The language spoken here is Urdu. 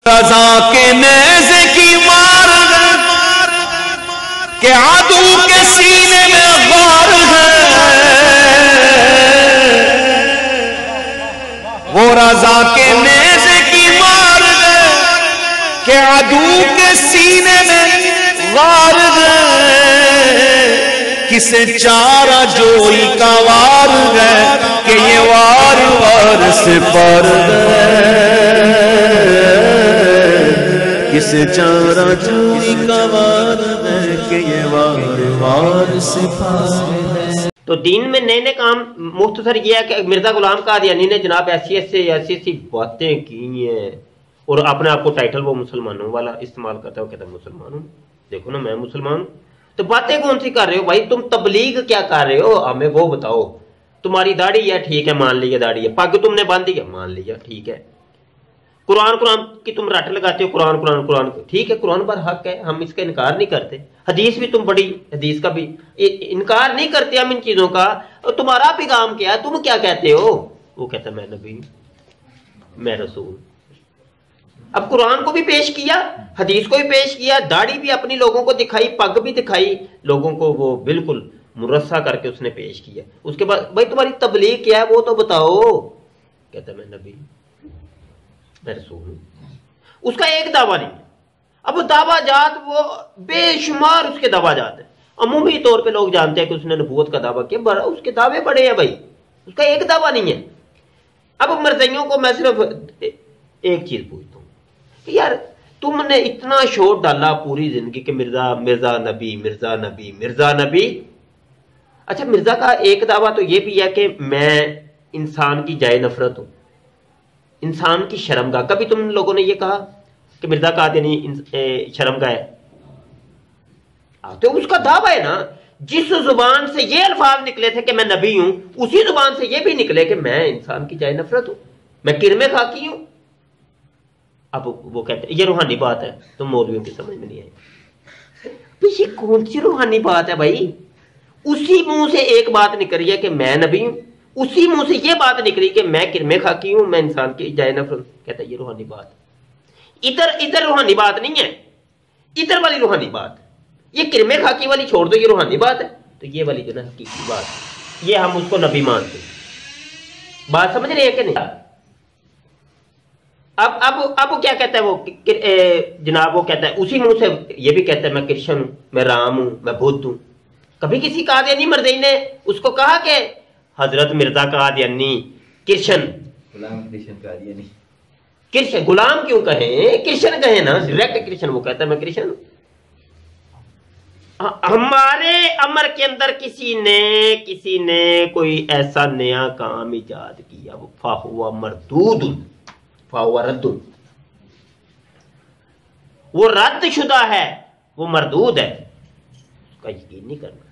رضا کے نیزے کی مار ہے کہ عدو کے سینے میں غار ہے، وہ رضا کے نیزے کی مار ہے کہ عدو کے سینے میں غار ہے، کسے چارہ جوئی کا وار ہے کہ یہ وار وار سے پر ہے، کسے چارہ جوئی کا وار ہے کہ یہ وار وار سے پر ہے۔ تو دین میں نئے نئے کام مختصر یہ ہے کہ مرزا غلام قادیانی نے جناب ایسی باتیں کی ہیں، اور اپنے آپ کو ٹائٹل وہ مسلمانوں والا استعمال کرتا ہے، وہ کہتا ہے مسلمان ہوں، دیکھو نا میں مسلمان ہوں۔ تو باتیں کون سی کر رہے ہو بھائی؟ تم تبلیغ کیا کر رہے ہو ہمیں وہ بتاؤ۔ تمہاری داڑھی ہے ٹھیک ہے مان لیا داڑھی ہے، پگ تم نے باندھی ہے مان لیا ٹھیک ہے، قرآن کی تم رٹ لگاتے ہو، قرآن ٹھیک ہے، قرآن پر حق ہے، ہم اس کا انکار نہیں کرتے، حدیث بھی تم بڑی حدیث کا بھی انکار نہیں کرتے ہم ان چیزوں کا، تمہارا پیغام کیا ہے؟ تم کیا کہتے ہو؟ وہ کہتا ہے میں نبی میں رسول۔ اب قرآن کو بھی پیش کیا، حدیث کو بھی پیش کیا، داڑھی بھی اپنی لوگوں کو دکھائی، پگ بھی دکھائی لوگوں کو، وہ بالکل مرصع کر کے اس نے پیش کیا۔ اس کے بعد بھائی تمہاری تبلیغ کیا ہے وہ تو بتاؤ۔ کہتا ہے میں نبی میں رسول ہوں۔ اس کا ایک دعویٰ نہیں ہے۔ اب وہ دعویٰ جات وہ بے شمار اس کے دعویٰ جات ہیں، عمومی طور پہ لوگ جانتے ہیں کہ اس نے نبوت کا دعویٰ کیا، اس کے دعوے بڑے ہیں بھائی، اس کا ایک دعویٰ نہیں ہے۔ اب مرزائیوں کو میں صرف ایک چیز پوچھتا ہوں کہ یار تم نے اتنا شور ڈالا پوری زندگی کہ مرزا نبی مرزا نبی مرزا نبی۔ اچھا مرزا کا ایک دعویٰ تو یہ بھی ہے کہ میں انسان کی جائے نفرت ہوں، انسان کی شرمگاہ۔ کبھی تم لوگوں نے یہ کہا کہ مرزا قادیانی شرمگاہ ہے؟ تو اس کا دعویٰ ہے نا، جس زبان سے یہ الفاظ نکلے تھے کہ میں نبی ہوں، اسی زبان سے یہ بھی نکلے کہ میں انسان کی جائے نفرت ہوں، میں کرم خاکی ہوں۔ اب وہ کہتے ہیں یہ روحانی بات ہے، تم مولویوں کی سمجھ میں نہیں آئی۔ یہ کون سی روحانی بات ہے بھائی؟ اسی منہ سے ایک بات نکلی ہے کہ میں نبی ہوں، اسی منہ سے یہ بات نکلی کہ میں کرم خاکی ہوں، میں انسان کی جائے نفرت۔ کہتا ہے یہ روحانی بات ہے، ادھر روحانی بات نہیں ہے، ادھر والی روحانی بات ہے، یہ کرم خاکی والی چھوڑ دو، یہ روحانی بات ہے، تو یہ والی جو نا حقیقی بات ہے، یہ ہم اس کو نبی مانتے ہیں۔ بات سمجھ رہے ہیں کہ نہیں؟ اب کیا کہتا ہے وہ جناب، وہ کہتا ہے اسی منہ سے یہ بھی کہتا ہے میں کرشن ہوں، میں رام ہوں، میں بدھ ہوں۔ کبھی کسی قادیانی مرزائی نے اس کو کہا کہ حضرت مرزا قادیانی کرشن غلام کرشن قادیانی کرشن غلام کیوں کہیں، کرشن کہیں نا، ڈائریکٹ کرشن۔ وہ کہتا ہے میں کرشن ہوں۔ ہمارے امر کے اندر کسی نے کوئی ایسا نیا کام ایجاد کیا، وہ فاہوا مردود فاہوا رد، وہ رد شدہ ہے، وہ مردود ہے، اس کا یقین نہیں کرنا۔